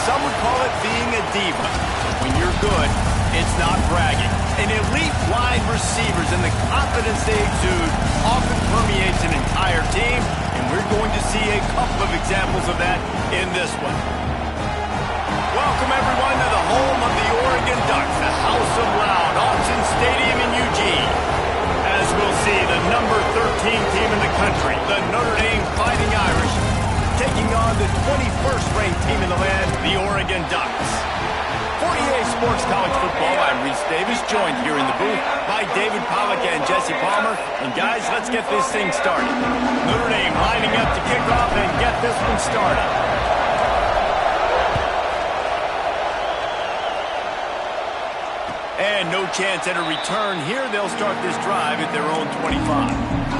some would call it being a diva. When you're good, it's not bragging. An elite wide receivers and the confidence they exude often permeates an entire team, and we're going to see a couple of examples of that in this one. Welcome, everyone, to the home of the Oregon Ducks, the House of Loud, Dotson Stadium in Eugene. As we'll see, the number 13 team in the country, the Notre Dame Fighting Irish, taking on the 21st ranked team in the land, the Oregon Ducks. 48 Sports College Football, I'm Reese Davis, joined here in the booth by David Pollack and Jesse Palmer. And guys, let's get this thing started. Notre Dame lining up to kick off and get this one started. And no chance at a return here. They'll start this drive at their own 25.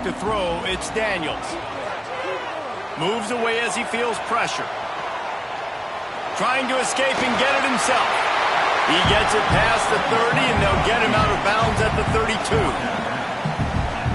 To throw, it's Daniels. Moves away as he feels pressure. Trying to escape and get it himself. He gets it past the 30, and they'll get him out of bounds at the 32.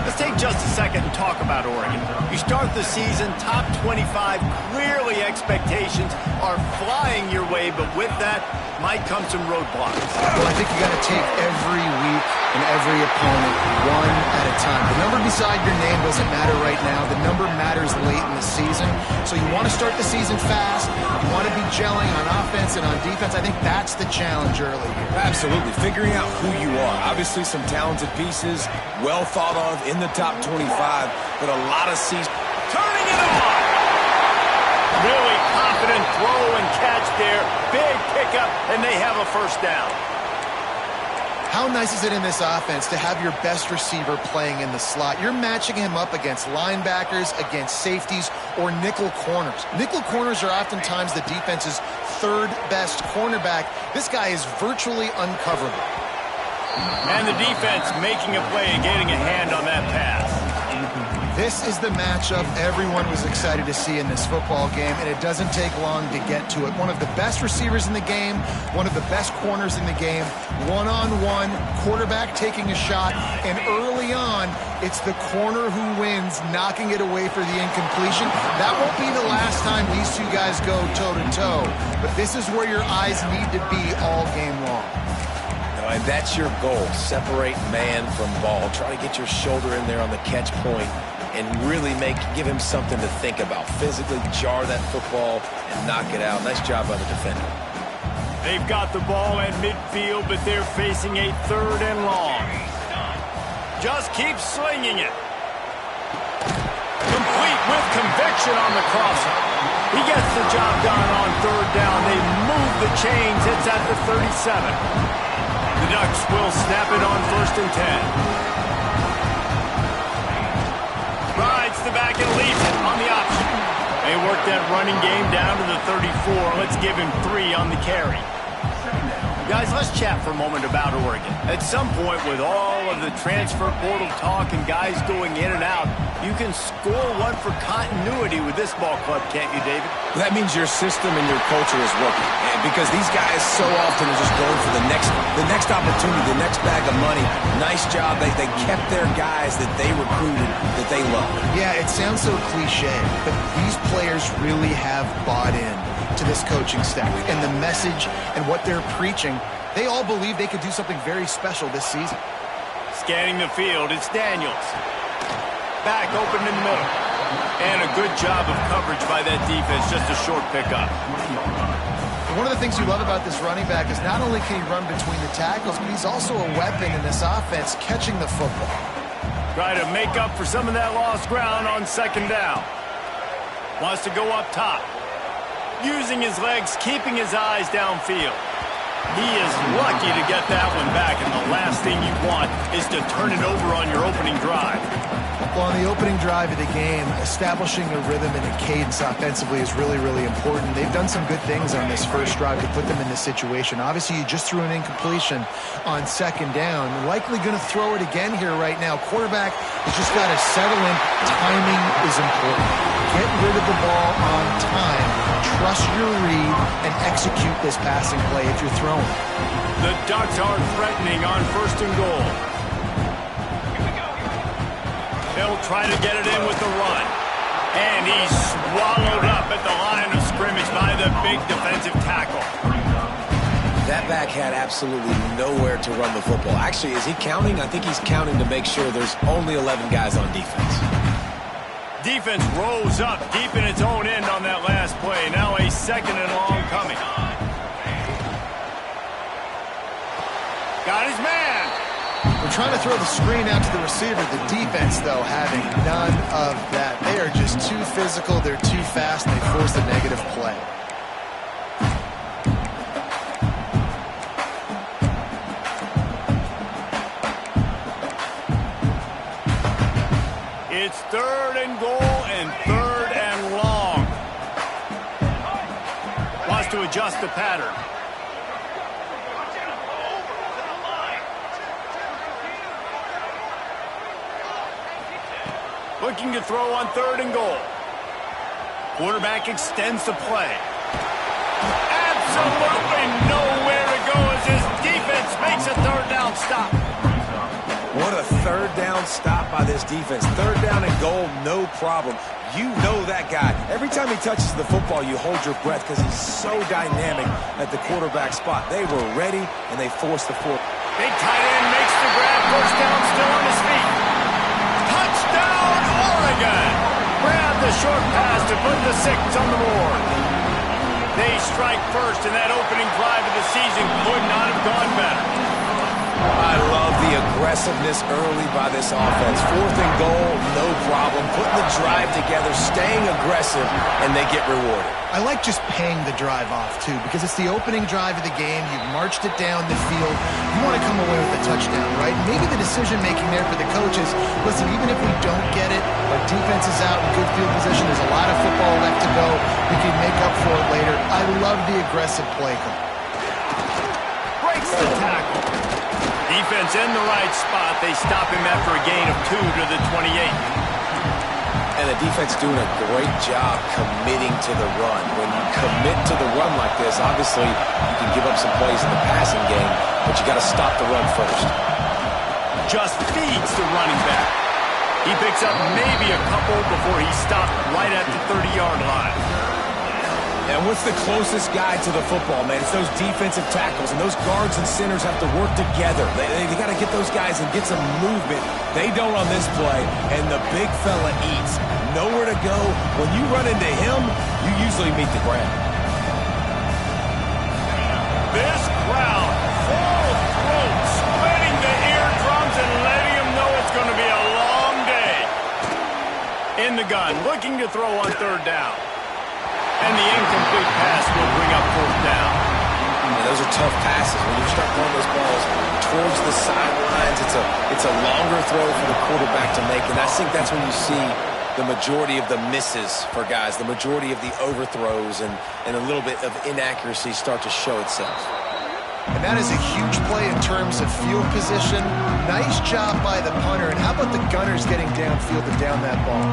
Let's take just a second and talk about Oregon. You start the season top 25. Clearly expectations are flying your way, but with that might come some roadblocks. Well, I think you got to take every week and every opponent one at a time. The number beside your name doesn't matter right now. The number matters late in the season. So you want to start the season fast. You want to be gelling on offense and on defense. I think that's the challenge early here. Absolutely. Figuring out who you are. Obviously some talented pieces, well thought of in the top 25, but a lot of season. Turning it on! Really confident throw and catch there. Big pickup, and they have a first down. How nice is it in this offense to have your best receiver playing in the slot? You're matching him up against linebackers, against safeties, or nickel corners. Nickel corners are oftentimes the defense's third best cornerback. This guy is virtually uncoverable. And the defense making a play and getting a hand on that pass. This is the matchup everyone was excited to see in this football game, and it doesn't take long to get to it. One of the best receivers in the game, one of the best corners in the game, one-on-one, quarterback taking a shot, and early on, it's the corner who wins, knocking it away for the incompletion. That won't be the last time these two guys go toe-to-toe, but this is where your eyes need to be all game long. And that's your goal. Separate man from ball. Try to get your shoulder in there on the catch point and really give him something to think about. Physically jar that football and knock it out. Nice job by the defender. They've got the ball at midfield, but they're facing a third and long. Just keep slinging it. Complete with conviction on the crosser. He gets the job done on third down. They move the chains. It's at the 37. The Ducks will snap it on 1st and 10. Rides the back and leaves it on the option. They work that running game down to the 34. Let's give him 3 on the carry. Guys, let's chat for a moment about Oregon. At some point, with all of the transfer portal talk and guys going in and out, you can score one for continuity with this ball club, can't you, David? That means your system and your culture is working. And because these guys so often are just going for the next opportunity, the next bag of money. Nice job. They kept their guys that they recruited, that they love. Yeah, it sounds so cliche, but these players really have bought in to this coaching staff and the message and what they're preaching. They all believe they could do something very special this season. Scanning the field, it's Daniels. Back open in the middle. And a good job of coverage by that defense, just a short pickup. One of the things you love about this running back is not only can he run between the tackles, but he's also a weapon in this offense, catching the football. Try to make up for some of that lost ground on 2nd down. Wants to go up top. Using his legs, keeping his eyes downfield. He is lucky to get that one back, and the last thing you want is to turn it over on your opening drive. Well, on the opening drive of the game, establishing a rhythm and a cadence offensively is really, really important. They've done some good things on this first drive to put them in this situation. Obviously, you just threw an incompletion on second down. Likely going to throw it again here right now. Quarterback has just got to settle in. Timing is important. Get rid of the ball on time. Trust your read and execute this passing play if you're throwing. The Ducks are threatening on 1st and goal. He'll try to get it in with the run. And he's swallowed up at the line of scrimmage by the big defensive tackle. That back had absolutely nowhere to run the football. Actually, is he counting? I think he's counting to make sure there's only 11 guys on defense. Defense rose up deep in its own end on that last play. Now a 2nd and long coming. Got his man. We're trying to throw the screen out to the receiver. The defense, though, having none of that. They are just too physical. They're too fast, and they force a negative play. It's 3rd and goal and 3rd and long. Wants to adjust the pattern. Looking to throw on 3rd and goal. Quarterback extends the play. Absolutely nowhere to go as his defense makes a 3rd down stop. What a 3rd down stop by this defense. 3rd down and goal, no problem. You know that guy. Every time he touches the football, you hold your breath because he's so dynamic at the quarterback spot. They were ready, and they forced the fourth. Big tight end makes the grab. 1st down, still on his feet. Touchdown, Oregon! Grab the short pass to put the 6 on the board. They strike first, and that opening drive of the season could not have gone better. I love the aggressiveness early by this offense. 4th and goal, no problem. Putting the drive together, staying aggressive, and they get rewarded. I like just paying the drive off, too, because it's the opening drive of the game. You've marched it down the field. You want to come away with a touchdown, right? Maybe the decision-making there for the coaches, listen, even if we don't get it, our defense is out in good field position. There's a lot of football left to go. We can make up for it later. I love the aggressive play call. Breaks the tackle. Defense in the right spot. They stop him after a gain of 2 to the 28. And the defense doing a great job committing to the run. When you commit to the run like this, obviously you can give up some plays in the passing game, but you got to stop the run first. Just feeds the running back. He picks up maybe a couple before he stopped right at the 30-yard line. And what's the closest guy to the football, man? It's those defensive tackles, and those guards and centers have to work together. They got to get those guys and get some movement. They don't on this play, and the big fella eats. Nowhere to go. When you run into him, you usually meet the ground. This crowd, full throat, splitting the eardrums and letting him know it's going to be a long day. In the gun, looking to throw on 3rd down. And the incomplete pass will bring up 4th down. And those are tough passes. When you start throwing those balls towards the sidelines, it's a longer throw for the quarterback to make. And I think that's when you see the majority of the misses for guys, the majority of the overthrows and a little bit of inaccuracy start to show itself. And that is a huge play in terms of field position. Nice job by the punter. And how about the gunners getting downfield and down that ball?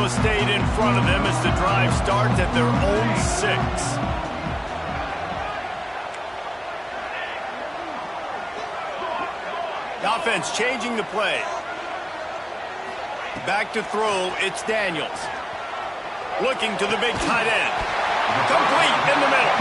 Estate in front of them as the drive starts at their own 6. The offense changing the play. Back to throw, it's Daniels. Looking to the big tight end. Complete in the middle.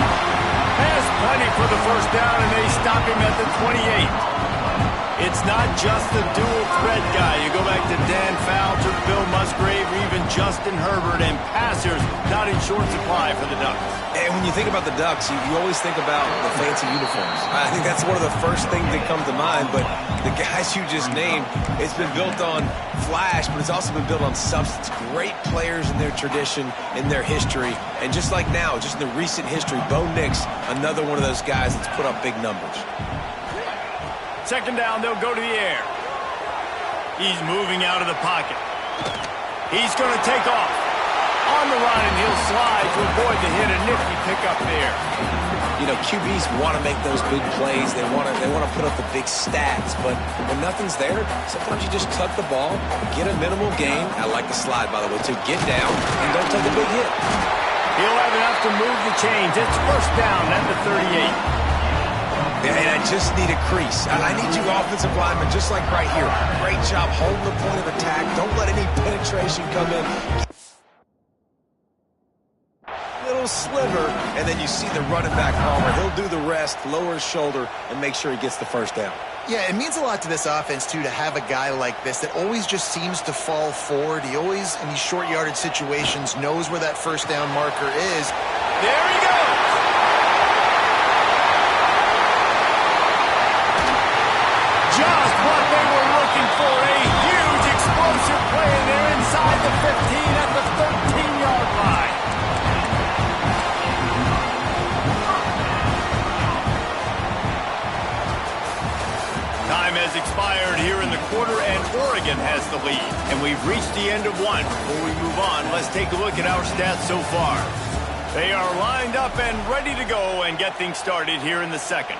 Has plenty for the 1st down, and they stop him at the 28. It's not just the dual threat guy. You go back to Dan Fouts or Bill Musgrave or even Justin Herbert, and passers not in short supply for the Ducks. And when you think about the Ducks, you always think about the fancy uniforms. I think that's one of the first things that come to mind, but the guys you just named, it's been built on flash, but it's also been built on substance. Great players in their tradition, in their history, and just like now, just in the recent history, Bo Nix, another one of those guys that's put up big numbers. Second down, they'll go to the air. He's moving out of the pocket. He's going to take off. On the run, and he'll slide to avoid the hit. A nifty pickup there. You know, QBs want to make those big plays. They want to put up the big stats. But when nothing's there, sometimes you just tuck the ball, get a minimal gain. I like the slide, by the way, to get down and don't take a big hit. He'll have enough to move the chains. It's first down at the 38. And I just need a crease. I need you offensive linemen, just like right here. Great job holding the point of attack. Don't let any penetration come in. Little sliver, and then you see the running back Palmer. He'll do the rest, lower his shoulder, and make sure he gets the first down. Yeah, it means a lot to this offense, too, to have a guy like this that always just seems to fall forward. He always, in these short yardage situations, knows where that first down marker is. There he goes. Just what they were looking for, a huge explosive play, and they're inside the 15 at the 13-yard line. Time has expired here in the quarter, and Oregon has the lead. And we've reached the end of one. Before we move on, let's take a look at our stats so far. They are lined up and ready to go and get things started here in the second.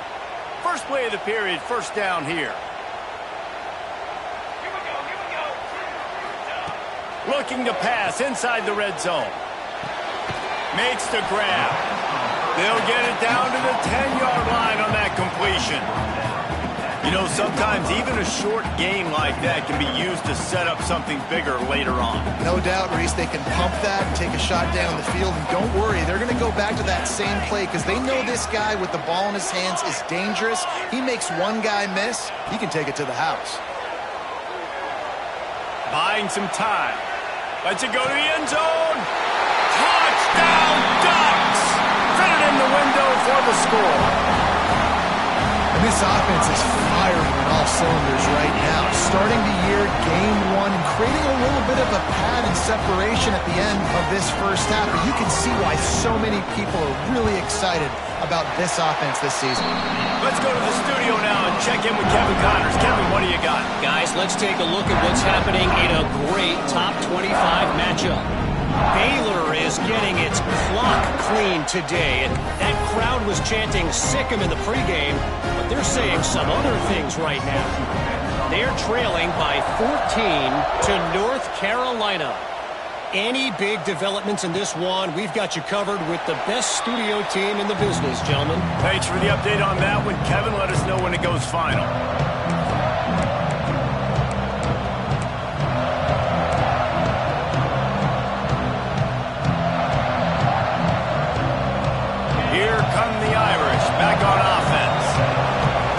First play of the period, first down here. Looking to pass inside the red zone. Makes the grab. They'll get it down to the 10-yard line on that completion. You know, sometimes even a short gain like that can be used to set up something bigger later on. No doubt, Reese, they can pump that and take a shot down the field. And don't worry, they're going to go back to that same play because they know this guy with the ball in his hands is dangerous. He makes one guy miss, he can take it to the house. Buying some time. Lets it go to the end zone. Touchdown, Ducks! Fitted in the window for the score. And this offense is firing on all cylinders right now. Starting the year, game one, and creating a little bit of a pad and separation at the end of this first half. But you can see why so many people are really excited about this offense this season. Let's go to the studio now and check in with Kevin Connors. Kevin, what do you got? Guys, let's take a look at what's happening in a great top 25 matchup. Baylor is getting its clock cleaned today, and that crowd was chanting "sick 'em" in the pregame, but they're saying some other things right now. They're trailing by 14 to North Carolina. Any big developments in this one, we've got you covered with the best studio team in the business, gentlemen. Thanks for the update on that one, Kevin. Let us know when it goes final. Here come the Irish, back on offense.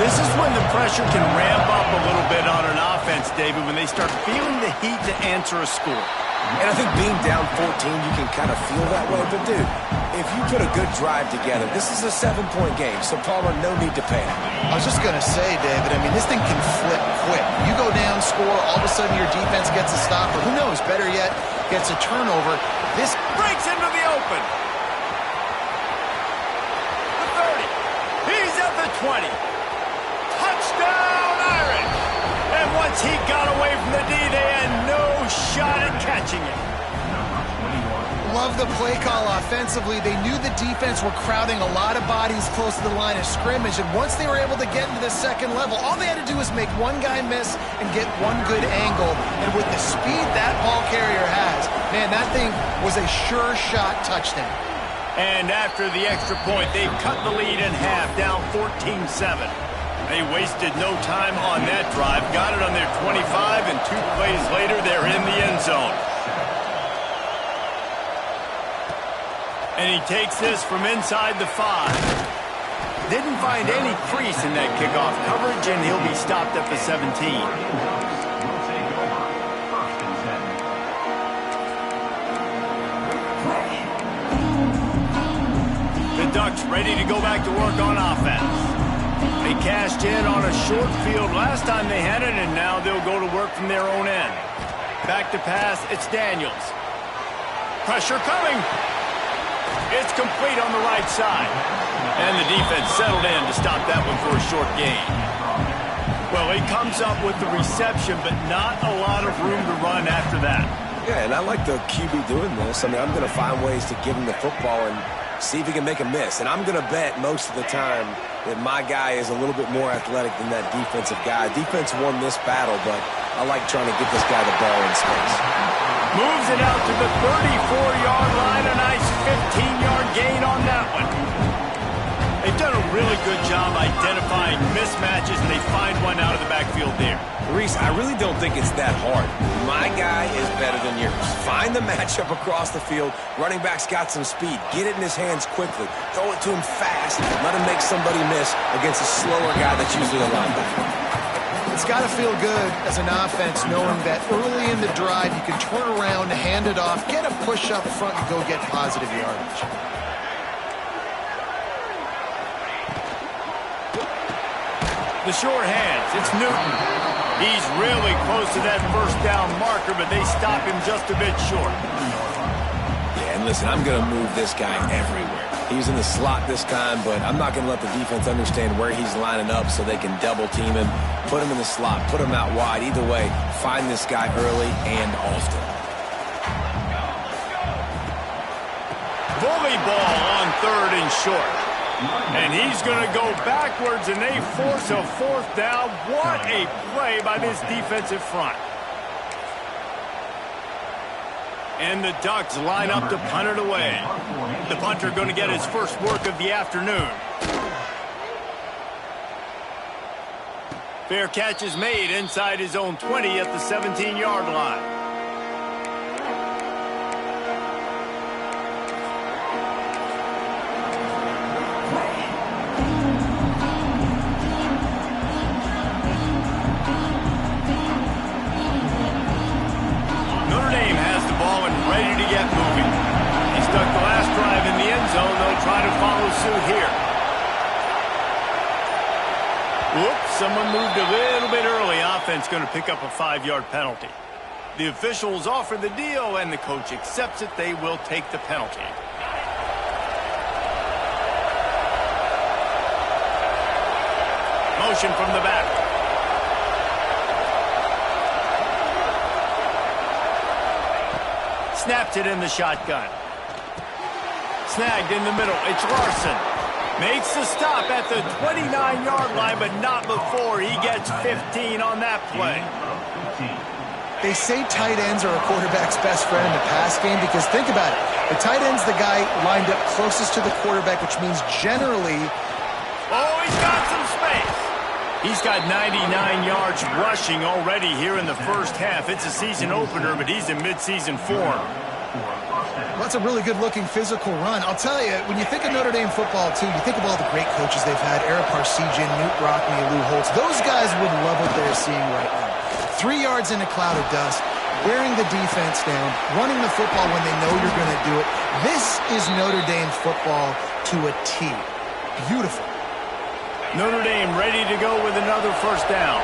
This is when the pressure can ramp up a little bit on an offense, David, when they start feeling the heat to answer a score. And I think being down 14, you can kind of feel that way. But, dude, if you put a good drive together, this is a 7-point game, so Palmer, no need to panic. I was just going to say, David, I mean, this thing can flip quick. You go down, score, all of a sudden your defense gets a stop, or who knows, better yet, gets a turnover. This breaks into the open. The 30. He's at the 20. Touchdown, Irish. And once he got away from the D, they had no shot at catching it. Love the play call offensively. They knew the defense were crowding a lot of bodies close to the line of scrimmage, and once they were able to get into the second level, all they had to do was make one guy miss and get one good angle. And with the speed that ball carrier has, man, that thing was a sure shot touchdown. And after the extra point, they cut the lead in half, down 14-7. They wasted no time on that drive, got it on their 25, and 2 plays later, they're in the end zone. And he takes this from inside the 5. Didn't find any crease in that kickoff coverage, and he'll be stopped at the 17. The Ducks ready to go back to work on offense. They cashed in on a short field last time they had it, and now they'll go to work from their own end. Back to pass, it's Daniels. Pressure coming. It's complete on the right side. And the defense settled in to stop that one for a short gain. Well, he comes up with the reception, but not a lot of room to run after that. Yeah, and I like the QB doing this. I mean, I'm going to find ways to give him the football and see if he can make a miss. And I'm going to bet most of the time that my guy is a little bit more athletic than that defensive guy. Defense won this battle, but I like trying to get this guy the ball in space. Moves it out to the 34-yard line. A nice 15-yard gain on that one. They've done a really good job identifying mismatches, and they find one out of the backfield there. Reese, I really don't think it's that hard. My guy is better than yours. Find the matchup across the field. Running back's got some speed. Get it in his hands quickly. Throw it to him fast. Let him make somebody miss against a slower guy that's usually a linebacker. It's got to feel good as an offense knowing that early in the drive you can turn around, hand it off, get a push up front, and go get positive yardage. The short hands, it's Newton. He's really close to that first down marker, but they stop him just a bit short. Yeah, and listen, I'm going to move this guy everywhere. He's in the slot this time, but I'm not going to let the defense understand where he's lining up so they can double team him, put him in the slot, put him out wide. Either way, find this guy early and often. Bully ball on 3rd and short. And he's going to go backwards, and they force a 4th down. What a play by this defensive front. And the Ducks line up to punt it away. The punter going to get his first work of the afternoon. Fair catch is made inside his own 20 at the 17-yard line. Someone moved a little bit early. Offense going to pick up a 5-yard penalty. The officials offer the deal, and the coach accepts it. They will take the penalty. Motion from the back. Snapped it in the shotgun. Snagged in the middle. It's Larson. Makes the stop at the 29-yard line, but not before he gets 15 on that play. They say tight ends are a quarterback's best friend in the pass game because think about it. The tight end's the guy lined up closest to the quarterback, which means generally... Oh, he's got some space. He's got 99 yards rushing already here in the first half. It's a season opener, but he's in midseason form. Well, that's a really good-looking physical run. I'll tell you, when you think of Notre Dame football, too, you think of all the great coaches they've had, Eric Parsegian, Newt Rockne, Lou Holtz. Those guys would love what they're seeing right now. 3 yards in a cloud of dust, wearing the defense down, running the football when they know you're going to do it. This is Notre Dame football to a T. Beautiful. Notre Dame ready to go with another first down.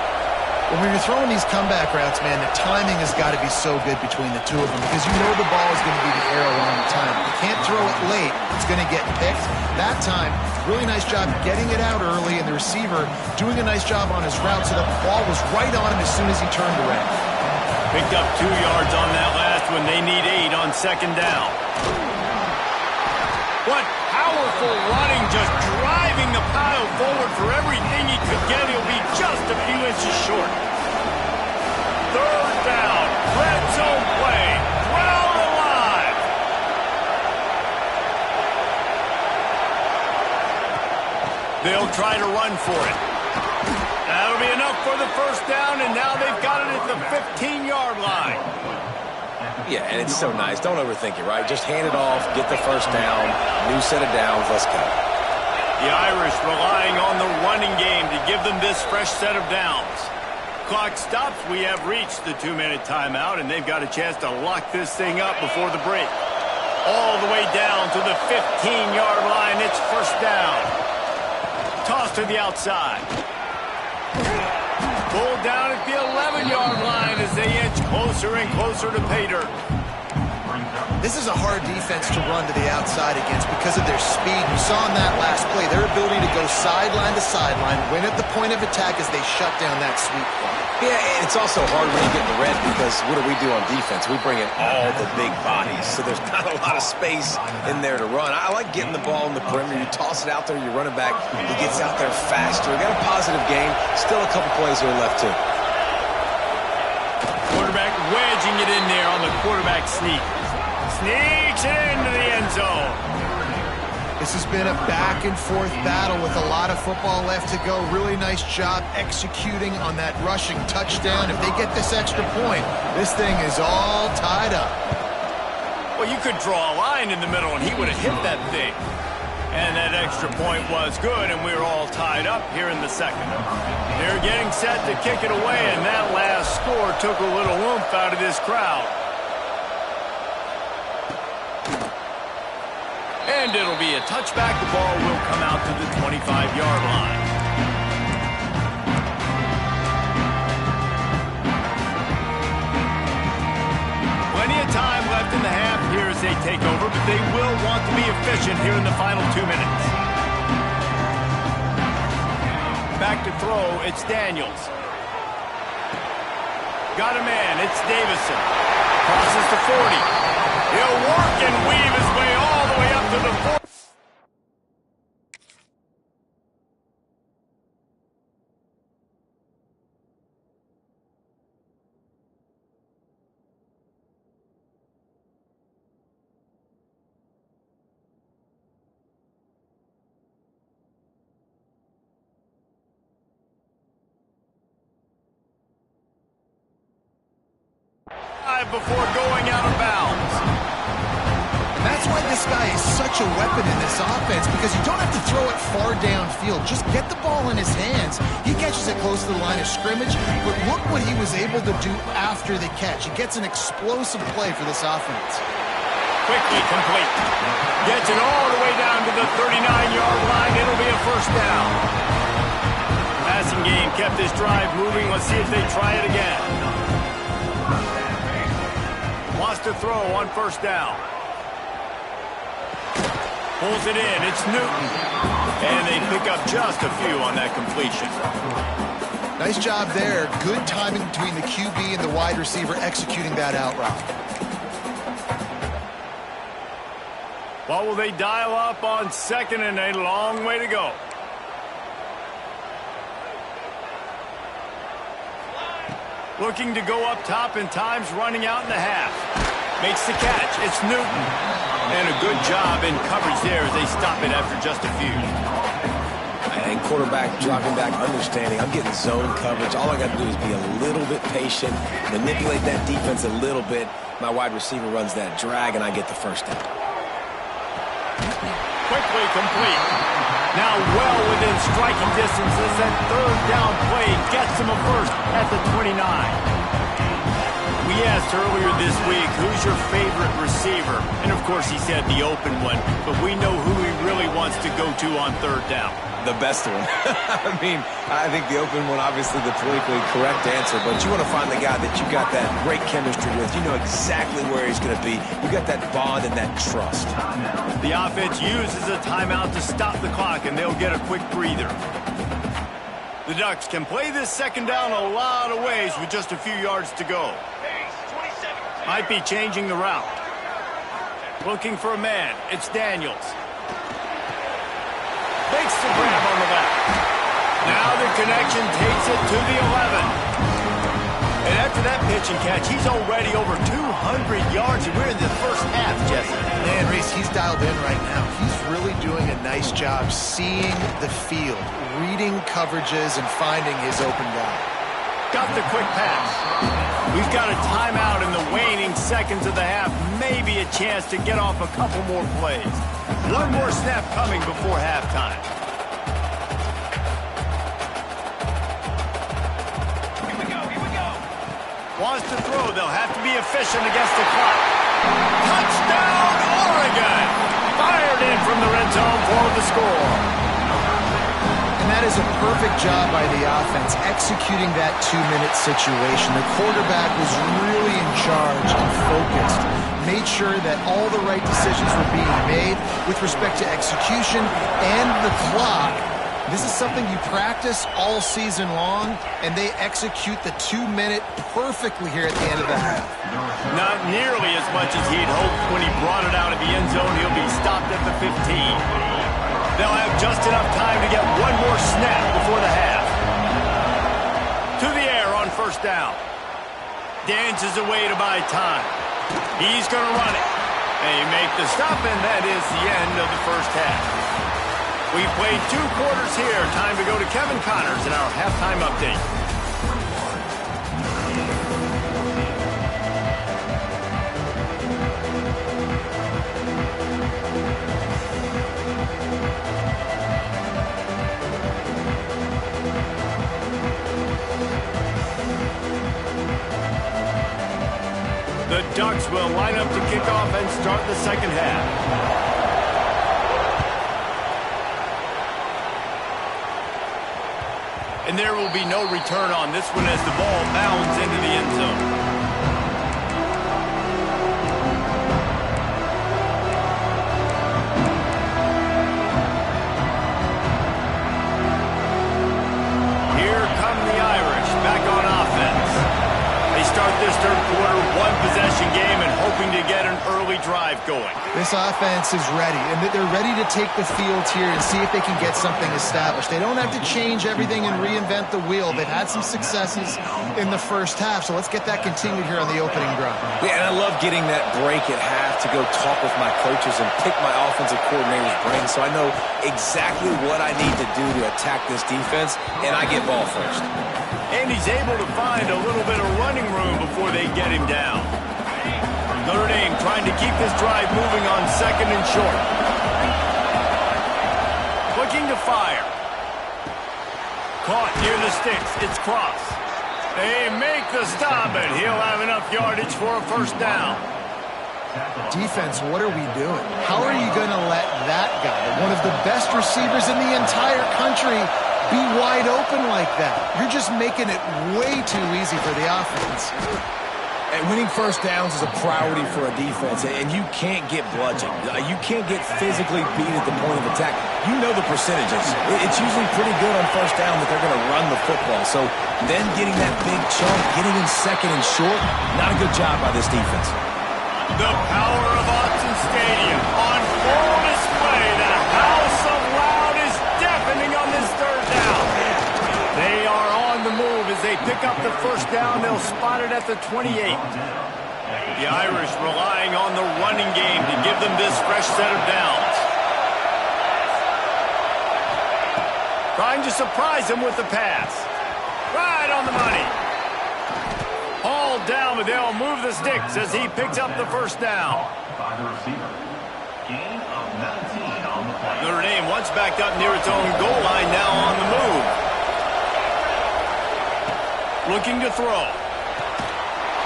When you're throwing these comeback routes, man, the timing has got to be so good between the two of them because you know the ball is going to be the air along the time. You can't throw it late. It's going to get picked. That time, really nice job getting it out early, and the receiver doing a nice job on his route so the ball was right on him as soon as he turned around. Picked up 2 yards on that last one. They need 8 on second down. What powerful running, just driving the pile forward for everything he could get. He'll be just a few inches short. 3rd down, red zone play, crowd alive. They'll try to run for it. That'll be enough for the first down, and now they've got it at the 15-yard line. Yeah, and it's so nice. Don't overthink it, right? Just hand it off, get the first down, new set of downs, let's go. The Irish relying on the running game to give them this fresh set of downs. Clock stops. We have reached the 2-minute timeout, and they've got a chance to lock this thing up before the break. All the way down to the 15-yard line. It's first down. Toss to the outside. Pulled down at the 11-yard line as they inch closer and closer to pay dirt. This is a hard defense to run to the outside against because of their speed. You saw in that last play their ability to go sideline to sideline, win at the point of attack as they shut down that sweep play. Yeah, and it's also hard when you get in the red because what do we do on defense? We bring in all the big bodies, so there's not a lot of space in there to run. I like getting the ball in the perimeter. You toss it out there, you run it back. He gets out there faster. We got a positive game. Still a couple plays here left, too. Quarterback wedging it in there on the quarterback sneak. Sneaks it into the end zone. This has been a back-and-forth battle with a lot of football left to go. Really nice job executing on that rushing touchdown. If they get this extra point, this thing is all tied up. Well, you could draw a line in the middle, and he would have hit that thing. And that extra point was good, and we were all tied up here in the second. They're getting set to kick it away, and that last score took a little oomph out of this crowd. And it'll be a touchback. The ball will come out to the 25-yard line. Plenty of time left in the half here as they take over, but they will want to be efficient here in the final 2 minutes. Back to throw, it's Daniels. Got a man, it's Davison. Crosses to 40. He'll work and weave his way all the way up to the 40. Before going out of bounds. And that's why this guy is such a weapon in this offense, because you don't have to throw it far downfield. Just get the ball in his hands. He catches it close to the line of scrimmage, but look what he was able to do after the catch. He gets an explosive play for this offense. Quickly complete. Gets it all the way down to the 39-yard line. It'll be a first down. Passing game kept this drive moving. Let's see if they try it again. Wants to throw on first down. Pulls it in. It's Newton. And they pick up just a few on that completion. Nice job there. Good timing between the QB and the wide receiver executing that out route. What will they dial up on second and a long way to go? Looking to go up top, and time's running out in the half. Makes the catch. It's Newton. And a good job in coverage there as they stop it after just a few. And quarterback dropping back, understanding. I'm getting zone coverage. All I got to do is be a little bit patient, manipulate that defense a little bit. My wide receiver runs that drag, and I get the first down. Quickly complete. Now well within striking distance as that third down play gets him a first at the 29. We asked earlier this week, who's your favorite receiver? And of course he said the open one, but we know who he really wants to go to on third down. The best one. I mean, I think the open one, obviously the politically correct answer, but you want to find the guy that you got that great chemistry with. You know exactly where he's going to be. You got that bond and that trust. The offense uses a timeout to stop the clock, and they'll get a quick breather. The Ducks can play this second down a lot of ways with just a few yards to go. Might be changing the route. Looking for a man. It's Daniels. Makes the grab on the back. Now the connection takes it to the 11. And after that pitch and catch, he's already over 200 yards, and we're in the first half, Jesse. Man, Reese, he's dialed in right now. He's really doing a nice job seeing the field, reading coverages, and finding his open guy. Got the quick pass. We've got a timeout in the waning seconds of the half. Maybe a chance to get off a couple more plays. One more snap coming before halftime. Wants to throw. They'll have to be efficient against the clock. Touchdown, Oregon! Fired in from the red zone for the score. And that is a perfect job by the offense, executing that 2-minute situation. The quarterback was really in charge and focused, made sure that all the right decisions were being made with respect to execution and the clock. This is something you practice all season long, and they execute the 2-minute perfectly here at the end of the half. Not nearly as much as he'd hoped when he brought it out of the end zone. He'll be stopped at the 15. They'll have just enough time to get one more snap before the half. To the air on first down. Dances away to buy time. He's going to run it. They make the stop, and that is the end of the first half. We've played 2 quarters here. Time to go to Kevin Connors in our halftime update. The Ducks will line up to kick off and start the second half. And there will be no return on this one as the ball bounds into the end zone. Here come the Irish back on offense. They start this third quarter one-possession game and hoping to get an early drive going. This offense is ready, and they're ready to take the field here and see if they can get something established. They don't have to change everything and reinvent the wheel. They've had some successes in the first half, so let's get that continued here on the opening drive. Yeah, and I love getting that break at half to go talk with my coaches and pick my offensive coordinator's brain so I know exactly what I need to do to attack this defense, and I get ball first. And he's able to find a little bit of running room before they get him down. Notre Dame trying to keep this drive moving on second and short. Looking to fire. Caught near the sticks. It's Cross. They make the stop, and he'll have enough yardage for a first down. Defense, what are we doing? How are you going to let that guy, one of the best receivers in the entire country, be wide open like that? You're just making it way too easy for the offense. And winning first downs is a priority for a defense, and you can't get bludgeoned. You can't get physically beat at the point of attack. You know the percentages. It's usually pretty good on first down that they're going to run the football. So then getting that big chunk, getting in second and short, not a good job by this defense. The power of Dotson Stadium on full display. The house of loud is deafening on this third down. They are on the move as they pick up the first down. They'll spot it at the 28. The Irish relying on the running game to give them this fresh set of downs. Trying to surprise him with the pass. Right on the money. All down, but they'll move the sticks as he picks up the first down. Notre Dame once backed up near its own goal line, now on the move. Looking to throw.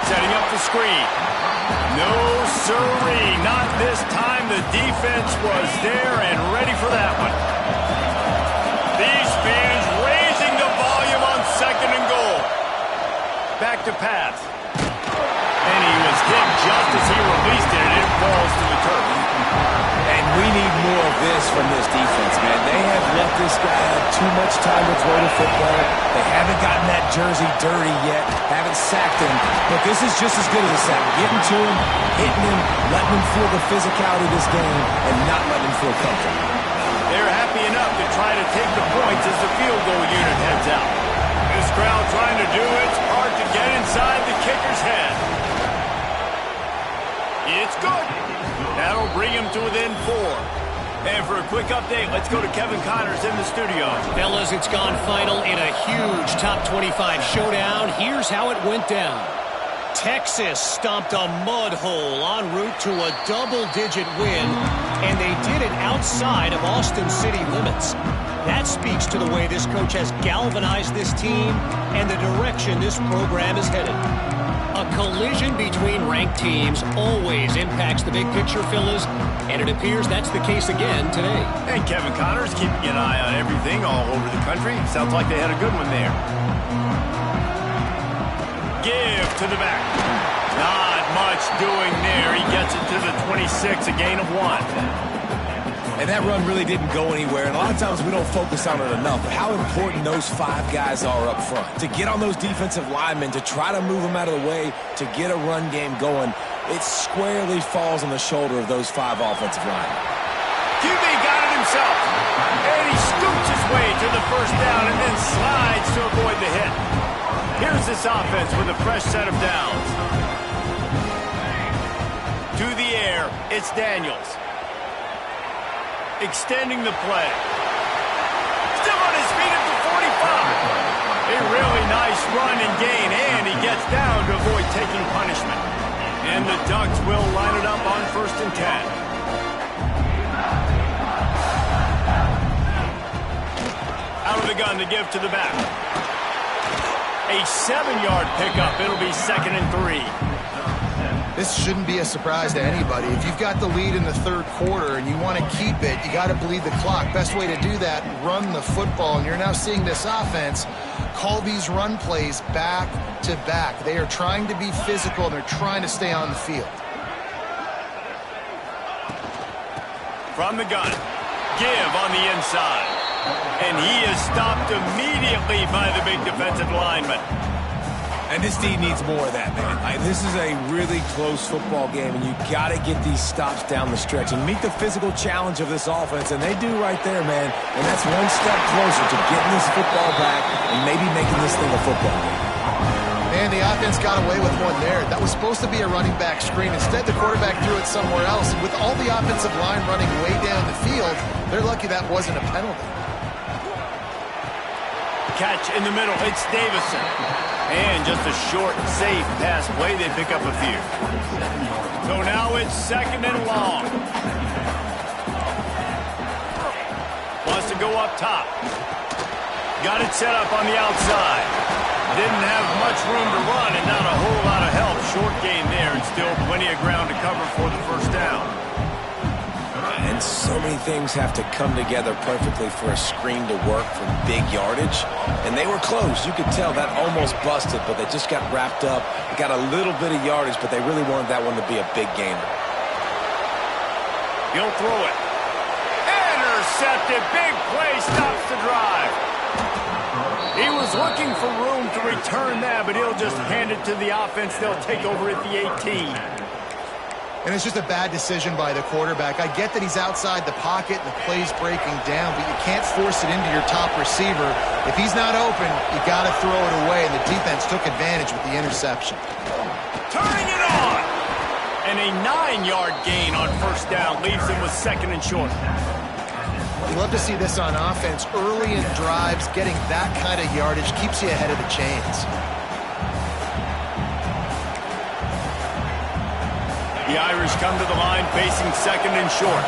Setting up the screen. No siree, not this time. The defense was there and ready for that one. These fans raising the volume on second and goal. Back to pass. And he was hit just as he released it, and it falls to the turf. And we need more of this from this defense, man. They have let this guy have too much time to throw the football. They haven't gotten that jersey dirty yet, haven't sacked him. But this is just as good as a sack. Getting to him, hitting him, letting him feel the physicality of this game, and not letting him feel comfortable. They're happy enough to try to take the points as the field goal unit heads out. This crowd trying to do its part to get inside the kicker's head. It's good. That'll bring him to within 4. And for a quick update, let's go to Kevin Connors in the studio. Fellas, it's gone final in a huge top 25 showdown. Here's how it went down. Texas stomped a mud hole en route to a double-digit win, and they did it outside of Austin city limits. That speaks to the way this coach has galvanized this team and the direction this program is headed. A collision between ranked teams always impacts the big picture, fellas, and it appears that's the case again today. And Kevin Connor's keeping an eye on everything all over the country. Sounds like they had a good one there. Give to the back. Not much doing there. He gets it to the 26, a gain of 1. And that run really didn't go anywhere. And a lot of times we don't focus on it enough. But how important those 5 guys are up front. To get on those defensive linemen, to try to move them out of the way, to get a run game going, it squarely falls on the shoulder of those 5 offensive linemen. QB got it himself. And he scoots his way to the first down and then slides to avoid the hit. Here's this offense with a fresh set of downs. To the air, it's Daniels. Extending the play. Still on his feet at the 45. A really nice run and gain, and he gets down to avoid taking punishment. And the Ducks will line it up on 1st and 10. Out of the gun to give to the back. A 7-yard pickup. It'll be 2nd and 3. This shouldn't be a surprise to anybody. If you've got the lead in the 3rd quarter and you want to keep it, you got to bleed the clock. Best way to do that, run the football. And you're now seeing this offense call these run plays back to back. They are trying to be physical, and they're trying to stay on the field. From the gun, give on the inside. And he is stopped immediately by the big defensive lineman. And this team needs more of that, man. This is a really close football game, and you got to get these stops down the stretch and meet the physical challenge of this offense, and they do right there, man. And that's one step closer to getting this football back and maybe making this thing a football game. Man, the offense got away with one there. That was supposed to be a running back screen. Instead, the quarterback threw it somewhere else. And with all the offensive line running way down the field, they're lucky that wasn't a penalty. Catch in the middle. It's Davison. And just a short, safe pass play. They pick up a few. So now it's 2nd and long. Wants to go up top. Got it set up on the outside. Didn't have much room to run and not a whole lot of help. Short gain there and still plenty of ground to cover for the 1st down. And so many things have to come together perfectly for a screen to work for big yardage. And they were close. You could tell that almost busted, but they just got wrapped up. They got a little bit of yardage, but they really wanted that one to be a big gainer. He'll throw it. Intercepted. Big play. Stops the drive. He was looking for room to return that, but he'll just hand it to the offense. They'll take over at the 18. And it's just a bad decision by the quarterback. I get that he's outside the pocket and the play's breaking down, but you can't force it into your top receiver. If he's not open, you got to throw it away, and the defense took advantage with the interception. Turning it on! And a 9-yard gain on 1st down leaves him with 2nd and short. You love to see this on offense. Early in drives, getting that kind of yardage keeps you ahead of the chains. The Irish come to the line facing 2nd and short.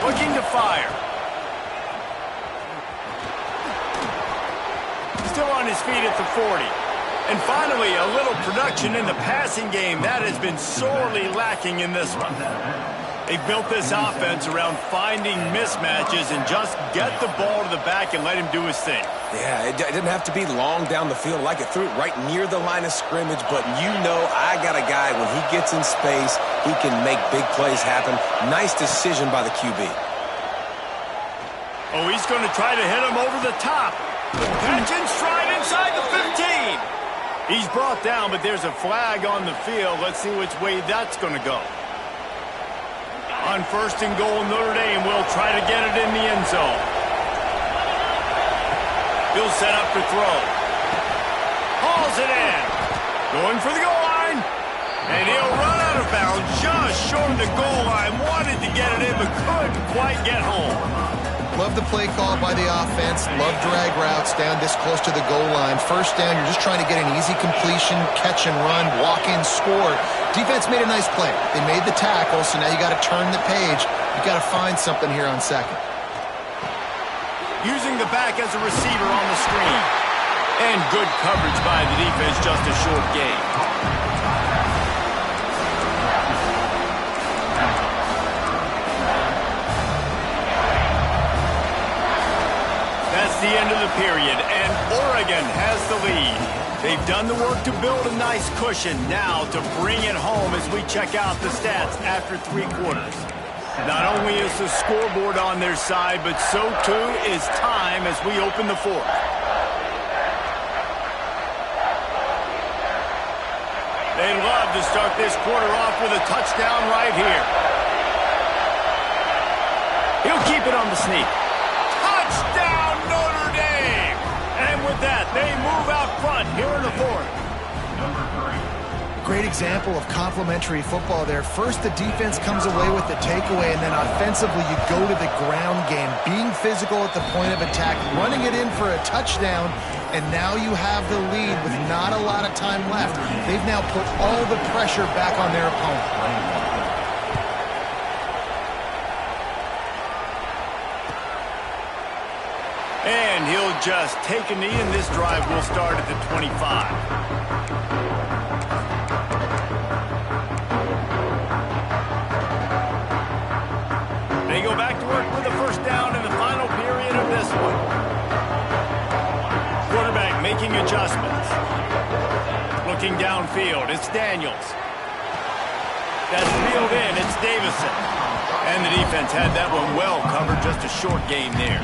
Looking to fire. Still on his feet at the 40. And finally, a little production in the passing game. That has been sorely lacking in this one. They built this offense around finding mismatches and just get the ball to the back and let him do his thing. Yeah, it didn't have to be long down the field. Like it threw it right near the line of scrimmage, but you know I got a guy, when he gets in space, he can make big plays happen. Nice decision by the QB. Oh, he's going to try to hit him over the top. Catch and stride inside the 15. He's brought down, but there's a flag on the field. Let's see which way that's going to go. On 1st and goal, Notre Dame will try to get it in the end zone. He'll set up to throw. Hauls it in. Going for the goal line. And he'll run out of bounds just short of the goal line. Wanted to get it in, but couldn't quite get home. Love the play call by the offense. Love drag routes down this close to the goal line. 1st down, you're just trying to get an easy completion, catch and run, walk in, score. Defense made a nice play. They made the tackle, so now you got to turn the page. You got to find something here on 2nd. Using the back as a receiver on the screen. And good coverage by the defense, just a short gain. That's the end of the period, and Oregon has the lead. They've done the work to build a nice cushion. Now to bring it home as we check out the stats after 3 quarters. Not only is the scoreboard on their side, but so too is time as we open the 4th. They love to start this quarter off with a touchdown right here. He'll keep it on the sneak. Touchdown, Notre Dame! And with that, they move out front here in the 4th. Great example of complementary football there. First, the defense comes away with the takeaway, and then offensively, you go to the ground game, being physical at the point of attack, running it in for a touchdown, and now you have the lead with not a lot of time left. They've now put all the pressure back on their opponent. And he'll just take a knee, and this drive will start at the 25. They go back to work with a first down in the final period of this one. Quarterback making adjustments. Looking downfield, it's Daniels. That's reeled in, it's Davison. And the defense had that one well covered, just a short gain there.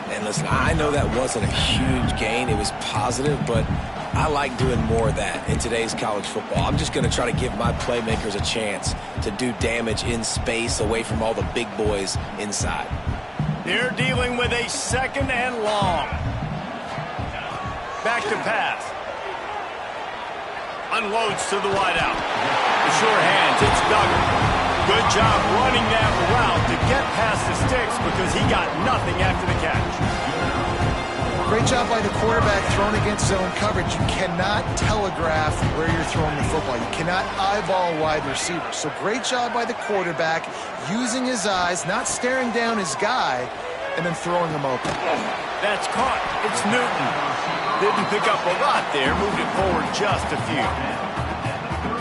And listen, I know that wasn't a huge gain. It was positive, but I like doing more of that in today's college football. I'm just going to try to give my playmakers a chance to do damage in space away from all the big boys inside. They're dealing with a 2nd and long. Back to pass. Unloads to the wideout. The sure hands, it's Duggan. Good job running that route to get past the sticks because he got nothing after the catch. Great job by the quarterback thrown against zone coverage. You cannot telegraph where you're throwing the football. You cannot eyeball wide receivers. So great job by the quarterback using his eyes, not staring down his guy, and then throwing him open. That's caught. It's Newton. Didn't pick up a lot there. Moved it forward just a few.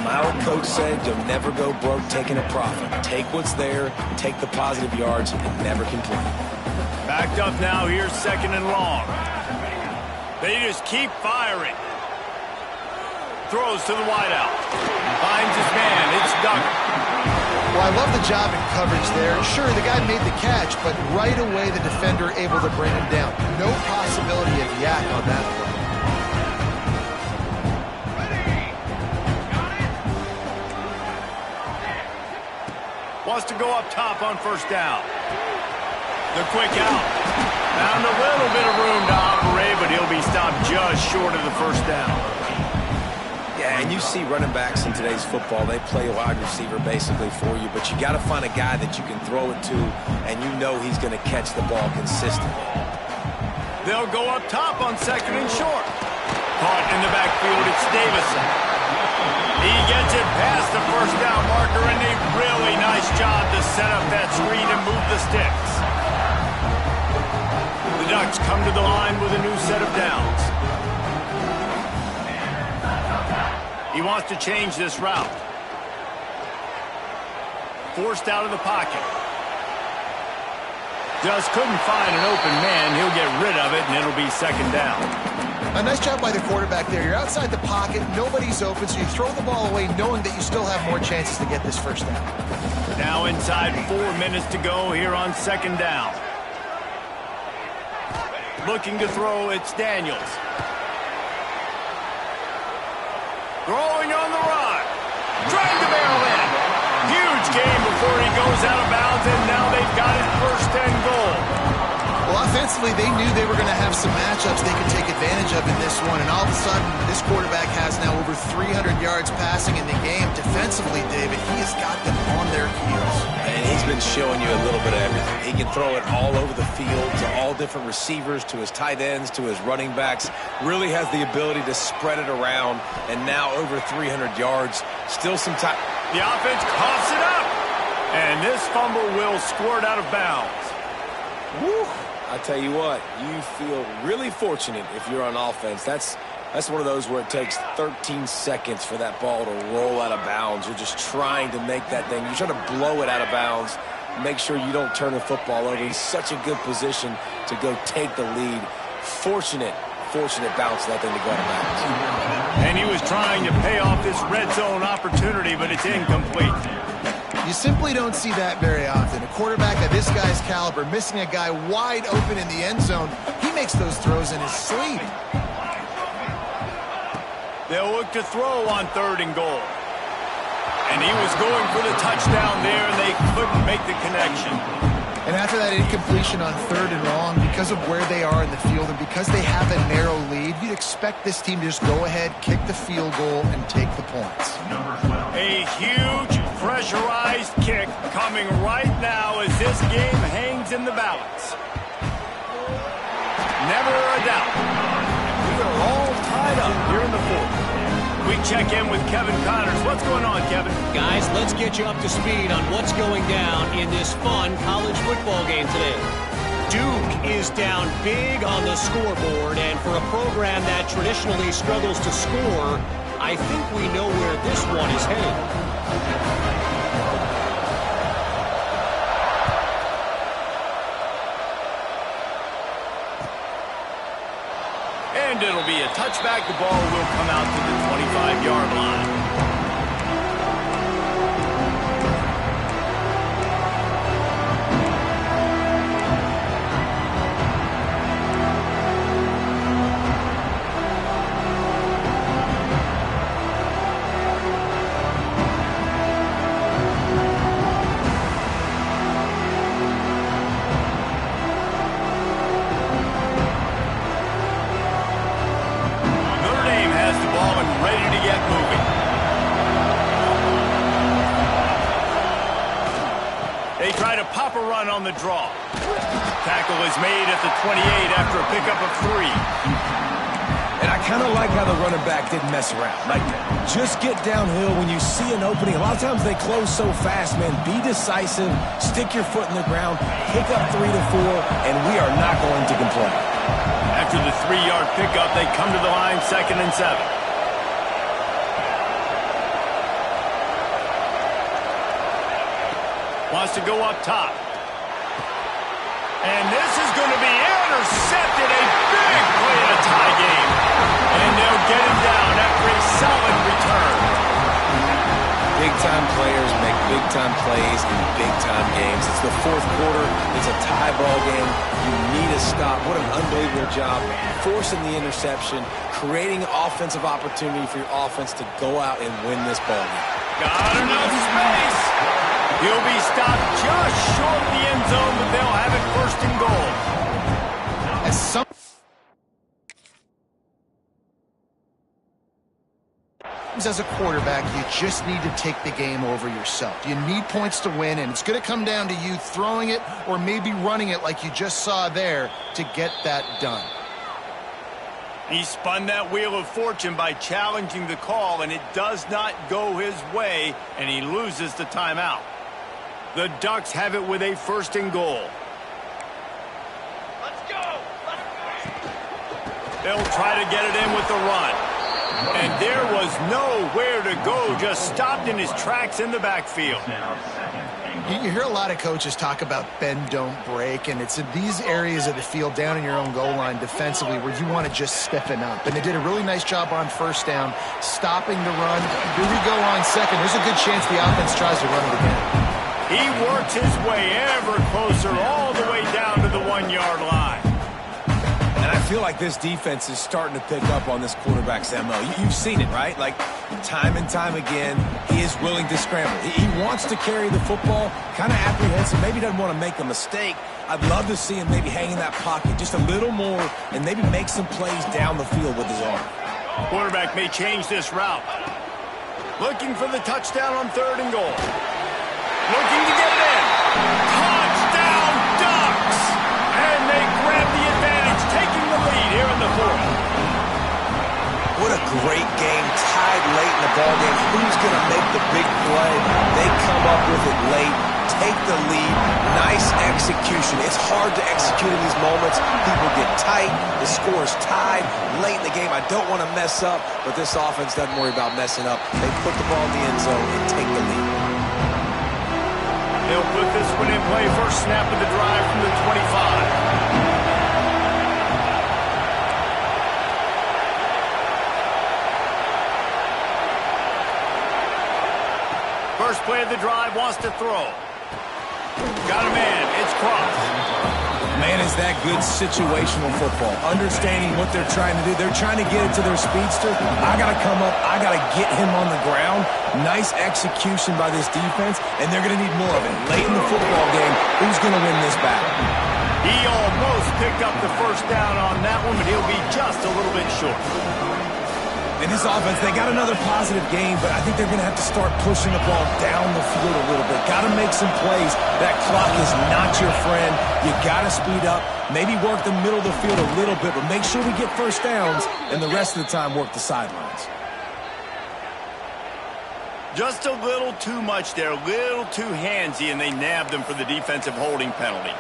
My old coach said you'll never go broke taking a profit. Take what's there, take the positive yards, and never complain. Backed up now, here's 2nd and long. They just keep firing. Throws to the wideout. Finds his man, it's Duggan. Well, I love the job in coverage there. Sure, the guy made the catch, but right away the defender able to bring him down. No possibility of yak on that play. Wants to go up top on first down. The quick out. Found a little bit of room to operate, but he'll be stopped just short of the first down. Yeah, and you see running backs in today's football, they play wide receiver basically for you, but you got to find a guy that you can throw it to, and you know he's going to catch the ball consistently. They'll go up top on 2nd and short. Caught in the backfield, it's Davison. He gets it past the first down marker, and a really nice job to set up that screen and move the sticks. The Ducks come to the line with a new set of downs. He wants to change this route. Forced out of the pocket. Just couldn't find an open man. He'll get rid of it, and it'll be 2nd down. A nice job by the quarterback there. You're outside the pocket, nobody's open, so you throw the ball away knowing that you still have more chances to get this first down. Now inside 4 minutes to go here on 2nd down. Looking to throw, it's Daniels. Throwing on the run. Trying to barrel in. Huge game before he goes out of bounds, and now they've got it 1st and goal. Well, offensively, they knew they were going to have some matchups they could take advantage of in this one, and all of a sudden, this quarterback has now over 300 yards passing in the game. Defensively, David, he has got them on their heels. And he's been showing you a little bit of everything. He can throw it all over the field to all different receivers, to his tight ends, to his running backs. Really has the ability to spread it around, and now over 300 yards. Still some time. The offense coughs it up, and this fumble will squirt out of bounds. Woo. I tell you what, you feel really fortunate if you're on offense. That's one of those where it takes 13 seconds for that ball to roll out of bounds. You're just trying to make that thing. You're trying to blow it out of bounds, make sure you don't turn the football over. He's such a good position to go take the lead. Fortunate bounce that thing to go out of bounds. And he was trying to pay off this red zone opportunity, but it's incomplete. You simply don't see that very often. A quarterback of this guy's caliber missing a guy wide open in the end zone. He makes those throws in his sleep. They'll look to throw on 3rd and goal. And he was going for the touchdown there, and they couldn't make the connection. And after that incompletion on 3rd and long, because of where they are in the field and because they have a narrow lead, you'd expect this team to just go ahead, kick the field goal, and take the points. A huge pressurized kick coming right now as this game hangs in the balance. Never a doubt. We are all tied up here in the 4th. We check in with Kevin Connors. What's going on, Kevin? Guys, let's get you up to speed on what's going down in this fun college football game today. Duke is down big on the scoreboard, and for a program that traditionally struggles to score, I think we know where this one is headed. And it'll be a touchback. The ball will come out to the 25-yard line. Pop a run on the draw. Tackle is made at the 28 after a pickup of 3. And I kind of like how the running back didn't mess around. Like, just get downhill when you see an opening. A lot of times they close so fast, man. Be decisive, stick your foot in the ground, pick up 3 to 4, and we are not going to complain. After the 3-yard pickup, they come to the line 2nd and 7. Wants to go up top. And this is going to be intercepted. A big play in a tie game. And they'll get him down after a solid return. Big-time players make big-time plays in big-time games. It's the 4th quarter. It's a tie ball game. You need a stop. What an unbelievable job forcing the interception, creating offensive opportunity for your offense to go out and win this ball game. Got enough space. He'll be stopped just short of the end zone, but they'll have it 1st and goal. As a quarterback, you just need to take the game over yourself. You need points to win, and it's going to come down to you throwing it or maybe running it like you just saw there to get that done. He spun that wheel of fortune by challenging the call, and it does not go his way, and he loses the timeout. The Ducks have it with a 1st and goal. Let's go! They'll try to get it in with the run. And there was nowhere to go, just stopped in his tracks in the backfield. You hear a lot of coaches talk about bend, don't break, and it's in these areas of the field down in your own goal line defensively where you want to just stiffen up. And they did a really nice job on 1st down, stopping the run. Here we go on 2nd. There's a good chance the offense tries to run it again. He works his way ever closer all the way down to the 1-yard line. And I feel like this defense is starting to pick up on this quarterback's MO. You've seen it, right? Like, time and time again, he is willing to scramble. He wants to carry the football, kind of apprehensive, maybe doesn't want to make a mistake. I'd love to see him maybe hang in that pocket just a little more and maybe make some plays down the field with his arm. Quarterback may change this route. Looking for the touchdown on 3rd and goal. Looking to get it in. Touchdown, Ducks! And they grab the advantage, taking the lead here in the 4th. What a great game, tied late in the ballgame. Who's going to make the big play? They come up with it late, take the lead. Nice execution. It's hard to execute in these moments. People get tight. The score's tied late in the game. I don't want to mess up, but this offense doesn't worry about messing up. They put the ball in the end zone and take the lead. They'll put this one in play. First snap of the drive from the 25. First play of the drive, wants to throw. Got a man, it's Cross. Man, is that good situational football. Understanding what they're trying to do. They're trying to get it to their speedster. I got to come up. I got to get him on the ground. Nice execution by this defense, and they're going to need more of it. Late in the football game, who's going to win this battle? He almost picked up the first down on that one, but he'll be just a little bit short. In this offense, they got another positive game, but I think they're going to have to start pushing the ball down the field a little bit. Got to make some plays. That clock is not your friend. You got to speed up, maybe work the middle of the field a little bit, but make sure we get first downs, and the rest of the time work the sidelines. Just a little too much there, a little too handsy, and they nabbed them for the defensive holding penalty.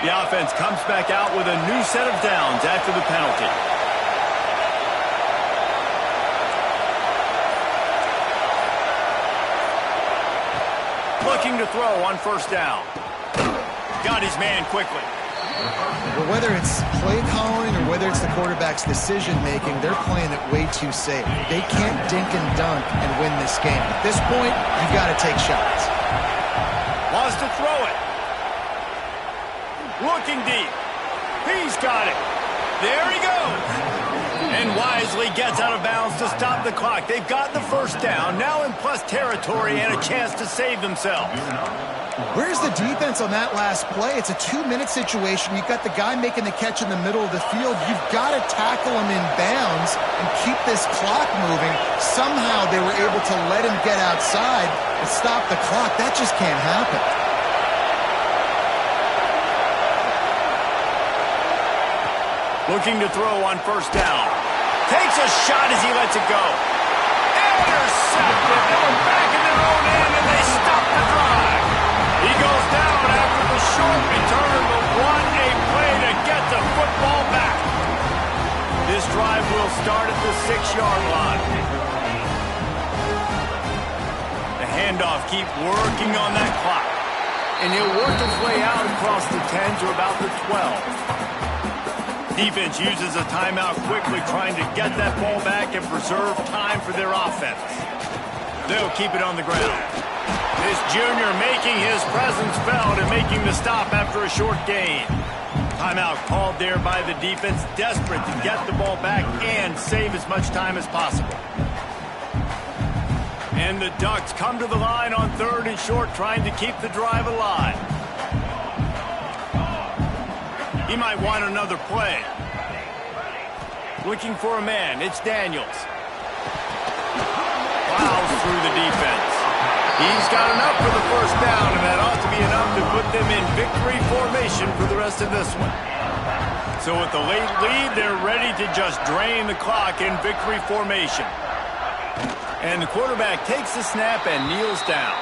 The offense comes back out with a new set of downs after the penalty. Looking to throw on first down. Got his man quickly. Well, whether it's play calling or whether it's the quarterback's decision-making, they're playing it way too safe. They can't dink and dunk and win this game. At this point, you've got to take shots. Wants to throw it. Looking deep. He's got it. There he goes. And wisely gets out of bounds to stop the clock. They've got the first down, now in plus territory and a chance to save themselves. Where's the defense on that last play? It's a 2-minute situation. You've got the guy making the catch in the middle of the field. You've got to tackle him in bounds and keep this clock moving. Somehow they were able to let him get outside and stop the clock. That just can't happen. Looking to throw on first down. Takes a shot as he lets it go. Intercepted. They're back in their own end, and they stop the drive. He goes down after the short return, but what a play to get the football back. This drive will start at the 6-yard line. The handoff keep working on that clock. And he'll work his way out across the 10 to about the 12. Defense uses a timeout quickly, trying to get that ball back and preserve time for their offense. They'll keep it on the ground. This junior making his presence felt and making the stop after a short gain. Timeout called there by the defense, desperate to get the ball back and save as much time as possible. And the Ducks come to the line on 3rd and short, trying to keep the drive alive. He might want another play. Looking for a man. It's Daniels. Plows through the defense. He's got enough for the first down, and that ought to be enough to put them in victory formation for the rest of this one. So with the late lead, they're ready to just drain the clock in victory formation. And the quarterback takes the snap and kneels down.